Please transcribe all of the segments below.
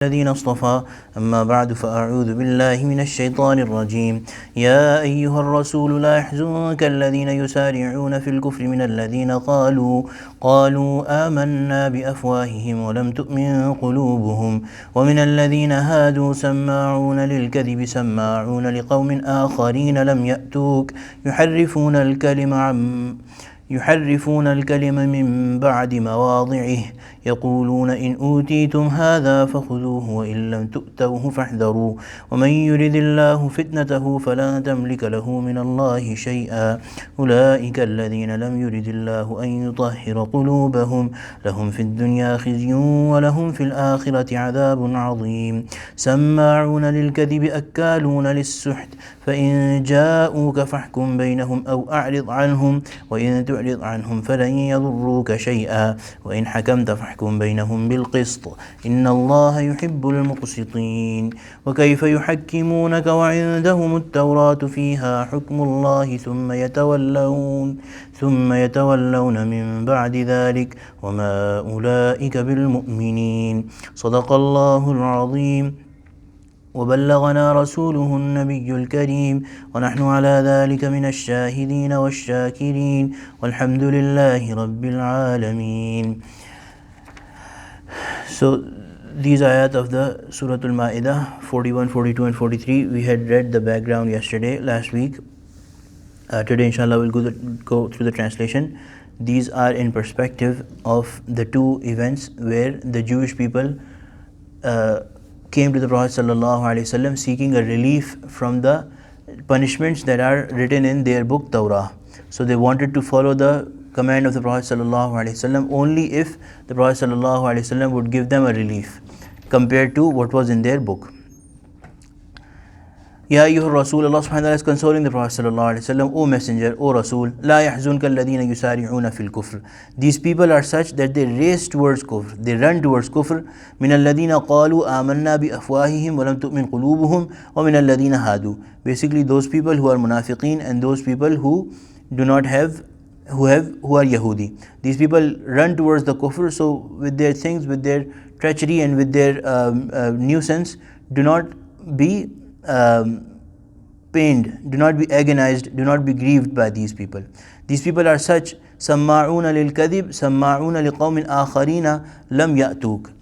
الذين اصطفى أما بعد فأعوذ بالله من الشيطان الرجيم يا أيها الرسول لا يحزنك الذين يسارعون في الكفر من الذين قالوا آمنا بأفواههم ولم تؤمن قلوبهم ومن الذين هادوا سماعون للكذب سماعون لقوم آخرين لم يأتوك يحرفون الكلم من بعد مواضعه يقولون إن أوتيتم هذا فخذوه وإن لم تؤتوه فاحذروا ومن يرد الله فتنته فلا تملك له من الله شيئا أولئك الذين لم يرد الله أن يطهر قلوبهم لهم في الدنيا خزي ولهم في الآخرة عذاب عظيم سماعون للكذب أكالون للسحت فإن جاءوك فاحكم بينهم أو أعرض عنهم وإن تعرض عنهم فلن يضروك شيئا وإن حكمت فاحكم بينهم بالقسط إن الله يحب المقسطين وكيف يحكمونك وعندهم التوراة فيها حكم الله ثم يتولون من بعد ذلك وما أولئك بالمؤمنين صدق الله العظيم وبلغنا رسوله النبي الكريم ونحن على ذلك من الشاهدين والشاكرين والحمد لله رب العالمين. So these ayat of the Surah Al-Ma'idah 41, 42 and 43, we had read the background last week. Today inshallah we'll go through the translation. These are in perspective of the two events where the Jewish people came to the Prophet ﷺ seeking a relief from the punishments that are written in their book Torah. So they wanted to follow the command of the Prophet ﷺ only if the Prophet ﷺ would give them a relief compared to what was in their book. Ya ayyuhar Rasul, Allah subhanahu wa ta'ala is consoling the Prophet ﷺ, O Messenger, O Rasul, La yahzunka alladhina yusari'una fil kufr. These people are such that they race towards kufr, they run towards kufr. Min alladhina qalu amanna bi afwahihim wa lam tu'min qulubuhum wa min alladhina hadu. Basically those people who are munafiqeen and those people who do not have who are Yahudi. These people run towards the kufr, so with their things, with their treachery and with their nuisance, do not be pained, do not be agonized, do not be grieved by these people. These people are such, سَمَّاعُونَ لِلْكَذِبِ سَمَّاعُونَ لِقَوْمٍ آخَرِينَ لَمْ يَأْتُوكَ.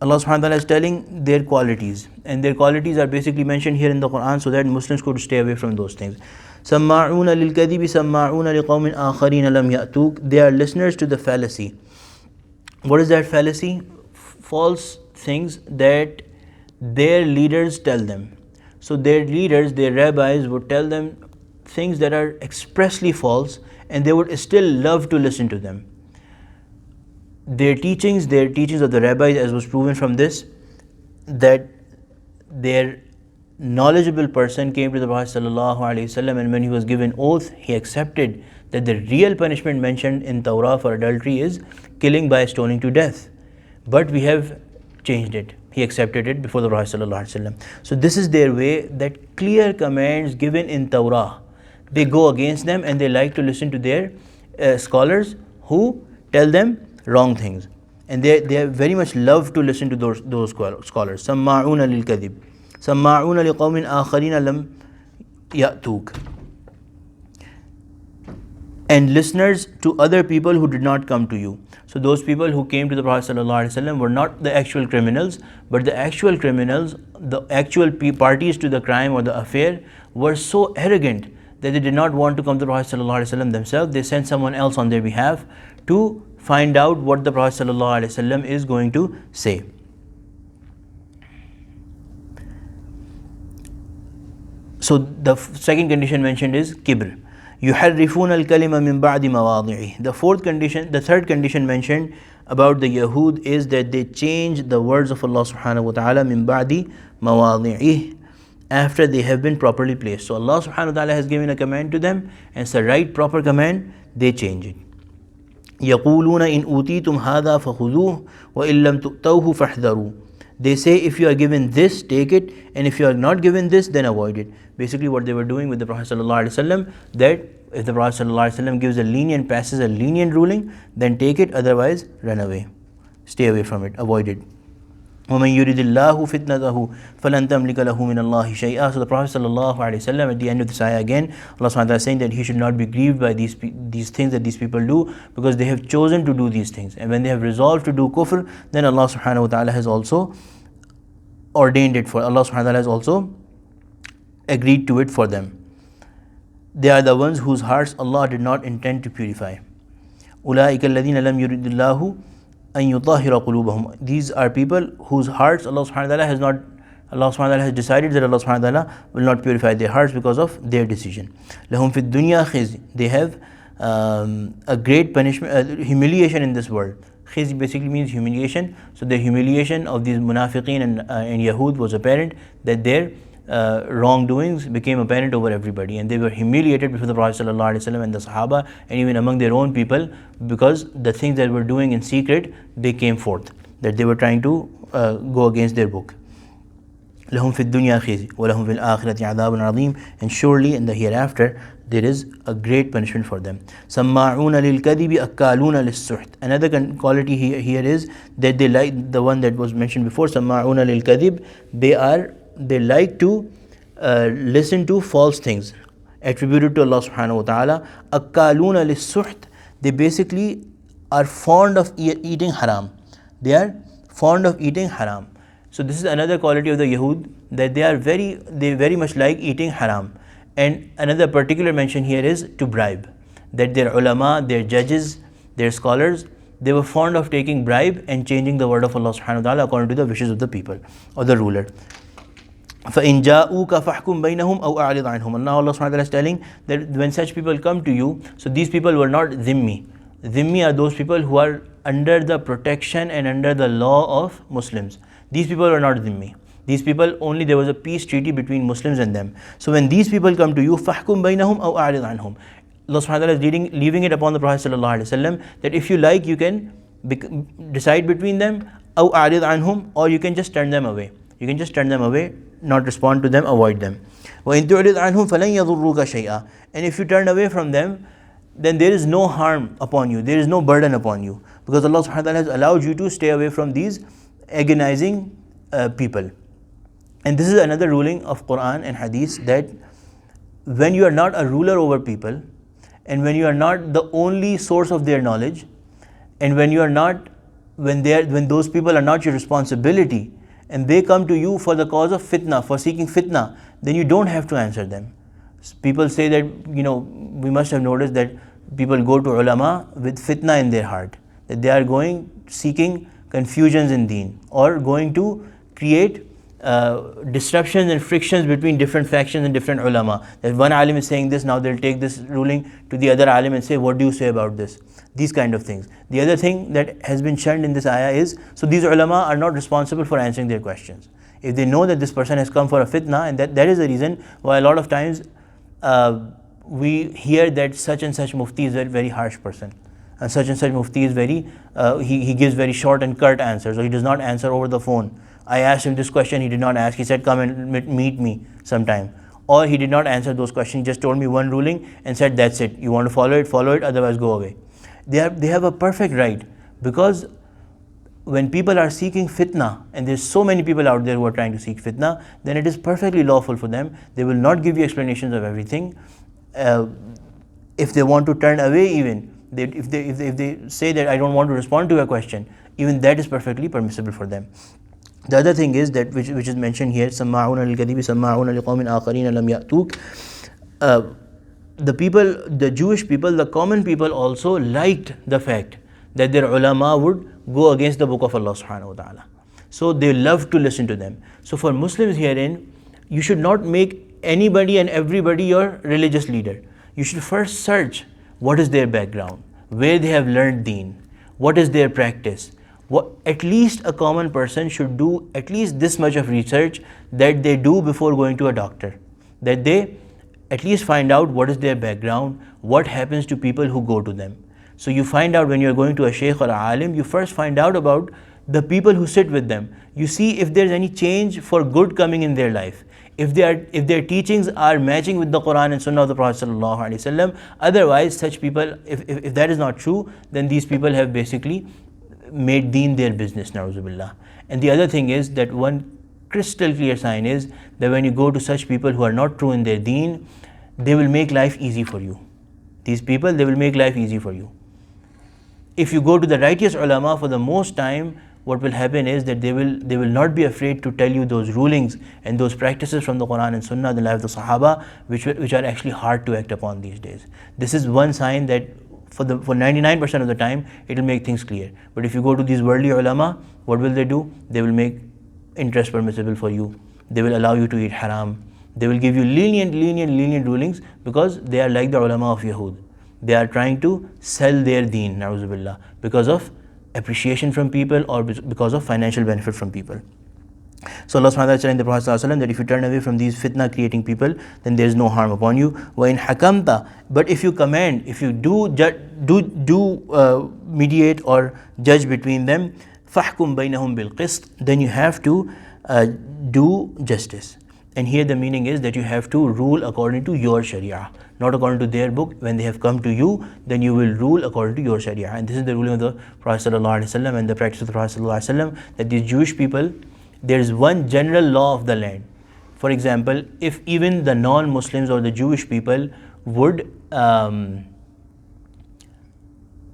Allah subhanahu wa ta'ala is telling their qualities, and their qualities are basically mentioned here in the Quran so that Muslims could stay away from those things. سَمَّاعُونَ لِلْكَذِبِ سَمَّاعُونَ لِقَوْمٍ آخَرِينَ لَمْ يَأْتُوكَ. They are listeners to the fallacy. What is that fallacy? False things that their leaders tell them. So their leaders, their rabbis would tell them things that are expressly false, and they would still love to listen to them. Their teachings of the rabbis, as was proven from this, that their knowledgeable person came to the Prophet ﷺ, and when he was given oath, he accepted that the real punishment mentioned in Torah for adultery is killing by stoning to death. But we have changed it. He accepted it before the Prophet ﷺ. So this is their way, that clear commands given in Torah, they go against them and they like to listen to their scholars who tell them wrong things. And they very much love to listen to those scholars. سَمَّاعُونَ لِلْكَذِبِ سَمَّاعُونَ لِقَوْمٍ آخَرِينَ لَمْ يَأْتُوكَ. And listeners to other people who did not come to you. So those people who came to the Prophet ﷺ were not the actual criminals, but the actual criminals, the actual parties to the crime or the affair, were so arrogant that they did not want to come to the Prophet ﷺ themselves. They sent someone else on their behalf to find out what the Prophet ﷺ is going to say. So the second condition mentioned is kibr. يُحَرِّفُونَ الْكَلِمَ مِنْ بَعْدِ مَوَاضِعِهِ. The third condition mentioned about the Yahud is that they change the words of Allah subhanahu wa ta'ala مِنْ بَعْدِ مَوَاضِعِهِ, after they have been properly placed. So Allah subhanahu wa ta'ala has given a command to them, and it's the right proper command, they change it. يَقُولُونَ إِنْ أُوتِيتُمْ هَذَا فَخُذُوهُ وَإِنْ لَمْ تُؤْتَوْهُ فَاحْذَرُوا. They say, if you are given this, take it, and if you are not given this, then avoid it. Basically what they were doing with the Prophet ﷺ, that if the Prophet ﷺ passes a lenient ruling, then take it, otherwise run away. Stay away from it, avoid it. وَمَن يُرِدِ اللَّهُ فِتْنَتَهُ فَلَن تَمْلِكَ لَهُ مِنَ اللَّهِ شَيْئًا. So the Prophet ﷺ at the end of this ayah again, Allah subhanahu wa ta'ala is saying that he should not be grieved by these things that these people do, because they have chosen to do these things. And when they have resolved to do kufr, then Allah subhanahu wa ta'ala has also ordained it for, Allah subhanahu wa ta'ala has also agreed to it for them. They are the ones whose hearts Allah did not intend to purify. أُولَٰئِكَ الَّذِينَ لَمْ يُرِدِ اللَّهُ أَن يُطَهِّرَ قُلُوبَهُم. These are people whose hearts Allah subhanahu wa ta'ala has not, Allah subhanahu wa ta'ala has decided that Allah subhanahu wa ta'ala will not purify their hearts because of their decision. لَهُمْ فِي الدُّنْيَا خِزْي. They have a great punishment, humiliation in this world. Khizy basically means humiliation. So the humiliation of these munafiqeen and Yahud was apparent, that their wrongdoings became apparent over everybody, and they were humiliated before the Prophet ﷺ and the Sahaba, and even among their own people, because the things that they were doing in secret, they came forth, that they were trying to go against their book. لَهُمْ فِي الدُّنْيَا خِزْي وَلَهُمْ فِي الْآخِرَةِ عَذَابٌ عَظِيمٌ. And surely in the hereafter there is a great punishment for them. سَمَّاعُونَ لِلْكَذِبِ أَكَّالُونَ لِلسُّحْتِ. Another quality here is that they like the one that was mentioned before, سَمَّاعُونَ لِلْكَذِبِ. They like to listen to false things attributed to Allah subhanahu wa ta'ala. أَكَّالُونَ لِلسُّحْتِ. They basically are fond of eating haram. They are fond of eating haram. So this is another quality of the Yahud, that they very much like eating haram. And another particular mention here is to bribe, that their ulama, their judges, their scholars, they were fond of taking bribe and changing the word of Allah subhanahu wa ta'ala according to the wishes of the people or the ruler. فَإِن جَاءُوكَ فَاحْكُم بَيْنَهُمْ أَوْ أَعْرِضْ عَنْهُمْ. And now Allah subhanahu wa ta'ala is telling that when such people come to you, so these people were not dhimmi. Dhimmi are those people who are under the protection and under the law of Muslims. These people were not dhimmi. These people, only there was a peace treaty between Muslims and them. So when these people come to you, فَاحْكُم بَيْنَهُمْ أَوْ أَعْرِضْ عَنْهُمْ. Allah subhanahu wa ta'ala is leaving it upon the Prophet sallallahu alaihi wasallam, that if you like, you can decide between them, أَوْ أَعْرِضْ عَنْهُمْ, or you can just turn them away. You can just turn them away, not respond to them, avoid them. وَإِن تُعْرِضْ عَنْهُمْ فَلَن يَضُرُّوكَ شَيْئًا. And if you turn away from them, then there is no harm upon you, there is no burden upon you, because Allah subhanahu wa ta'ala has allowed you to stay away from these agonizing people. And this is another ruling of Quran and Hadith, that when you are not a ruler over people, and when you are not the only source of their knowledge, and when those people are not your responsibility, and they come to you for the cause of fitna, for seeking fitna, then you don't have to answer them. People say that, we must have noticed that people go to ulama with fitna in their heart, that they are seeking confusions in deen, or going to create disruptions and frictions between different factions and different ulama. That one alim is saying this, now they'll take this ruling to the other alim and say, what do you say about this? These kind of things. The other thing that has been shunned in this ayah is, so these ulama are not responsible for answering their questions. If they know that this person has come for a fitna, and that is the reason why a lot of times we hear that such and such mufti is a very harsh person, and such mufti is he gives very short and curt answers, or he does not answer over the phone. I asked him this question, he did not ask, he said come and meet me sometime. Or he did not answer those questions, he just told me one ruling and said that's it, you want to follow it, otherwise go away. They have a perfect right, because when people are seeking fitna, and there's so many people out there who are trying to seek fitna, then it is perfectly lawful for them. They will not give you explanations of everything. If they want to turn away, even if they say that I don't want to respond to a question, even that is perfectly permissible for them. The other thing is that which is mentioned here, سَمَّاعُونَ لِلْكَذِبِ سَمَّاعُونَ لِقَوْمٍ آخَرِينَ لَمْ يَأْتُوكَ. The Jewish people, the common people also liked the fact that their ulama would go against the book of Allah subhanahu wa ta'ala. So they love to listen to them. So for Muslims herein, you should not make anybody and everybody your religious leader. You should first search what is their background, where they have learned deen, what is their practice. At least a common person should do at least this much of research that they do before going to a doctor, that they at least find out what is their background, what happens to people who go to them. So you find out when you are going to a sheikh or a alim, you first find out about the people who sit with them. You see if there is any change for good coming in their life, if their teachings are matching with the Quran and Sunnah of the Prophet ﷺ. Otherwise, such people, if that is not true, then these people have basically made deen their business, na'uzubillah. And the other thing is that one crystal clear sign is that when you go to such people who are not true in their deen, they will make life easy for you. These people, they will make life easy for you. If you go to the righteous ulama, for the most time, what will happen is that they will not be afraid to tell you those rulings and those practices from the Quran and Sunnah, the life of the Sahaba, which are actually hard to act upon these days. This is one sign that for 99% of the time, it will make things clear. But if you go to these worldly ulama, what will they do? They will make interest permissible for you. They will allow you to eat haram. They will give you lenient rulings, because they are like the ulama of Yahud. They are trying to sell their deen, na'udhu billah, because of appreciation from people or because of financial benefit from people. So Allah subhanahu wa ta'ala said in the Prophet ﷺ that if you turn away from these fitna creating people, then there is no harm upon you. وَإِنْ حَكَمْتَ, but if you command, if you do mediate or judge between them, فَحْكُمْ بَيْنَهُمْ بِالْقِسْطِ, then you have to do justice. And here the meaning is that you have to rule according to your sharia, not according to their book. When they have come to you, then you will rule according to your sharia. And this is the ruling of the Prophet ﷺ and the practice of the Prophet ﷺ, that these Jewish people, there is one general law of the land. For example, if even the non-Muslims or the Jewish people would,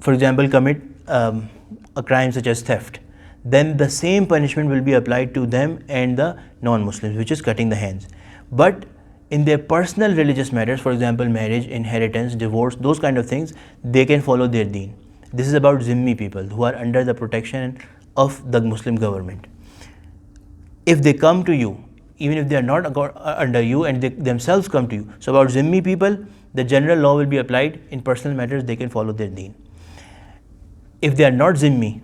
for example, commit a crime such as theft, then the same punishment will be applied to them and the non-Muslims, which is cutting the hands. But in their personal religious matters, for example, marriage, inheritance, divorce, those kind of things, they can follow their deen. This is about Zimmi people who are under the protection of the Muslim government. If they come to you, even if they are not under you and they themselves come to you, so about Zimmi people, the general law will be applied. In personal matters, they can follow their deen. If they are not Zimmi,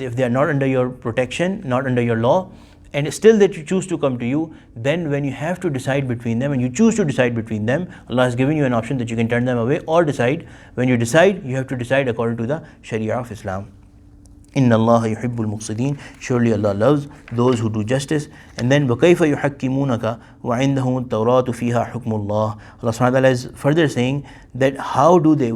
if they are not under your protection, not under your law, and still that you choose to come to you, then when you have to decide between them and you choose to decide between them, Allah has given you an option that you can turn them away or decide. When you decide, you have to decide according to the Sharia of Islam. Inna Allah yuhibbul muqsideen, surely Allah loves those who do justice. And then وَكَيْفَ يُحَكِّمُونَكَ وَعِنْدَهُمُ التَّوْرَاةُ فِيهَا حُكْمُ اللَّهِ. Allah subhanahu wa ta'ala is further saying that how do they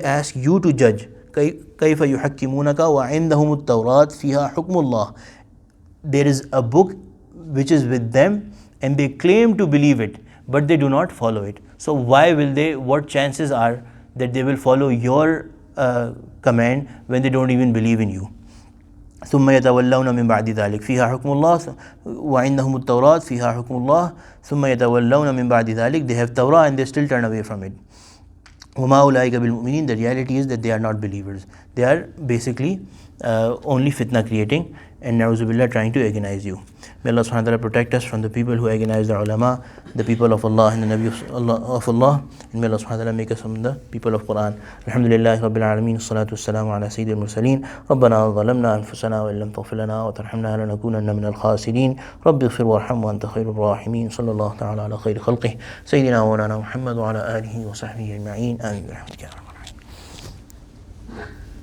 ask you to judge? كَيْفَ يُحَكِّمُونَكَ وَعِنْدَهُمُ التَّوْرَاةُ فِيهَا حُكْمُ اللَّهِ. There is a book which is with them and they claim to believe it, but they do not follow it. So what chances are that they will follow your command when they don't even believe in you? ثُمَّ يَتَوَلَّوْنَ مِنْ بَعْدِ ذَلِكَ فِيهَا حُكْمُ اللَّهِ وَعِنْدَهُمُ التَّوْرَاةُ فِيهَا حُكْمُ اللَّهِ ثُمَّ يَتَوَلَّوْنَ مِنْ بَعْدِ ذَلِكَ. They have Torah and they still turn away from it. وَمَا أُولَٰئِكَ بِالْمُؤْمِنِينَ. The reality is that they are not believers. They are basically only fitna creating and na'uzubillah trying to agonize you. May Allah subhanahu wa ta'ala protect us from the people who agonize the ulama, the people of Allah and the Nabi of Allah, and may Allah subhanahu wa ta'ala make us from the people of Quran. Alhamdulillahi Rabbil Alameen, salatu wassalamu ala Sayyidil Mursaleen. Rabbana zalamna anfusana wa illam taghfir lana wa tarhamna lanakunanna minal khasirin. Rabbi ighfir warham wa anta khairur rahimin. Sallallahu ta'ala ala khayri khalqih Sayyidina wa Maulana Muhammad wa ala alihi wa sahbihi ajma'in. Amin.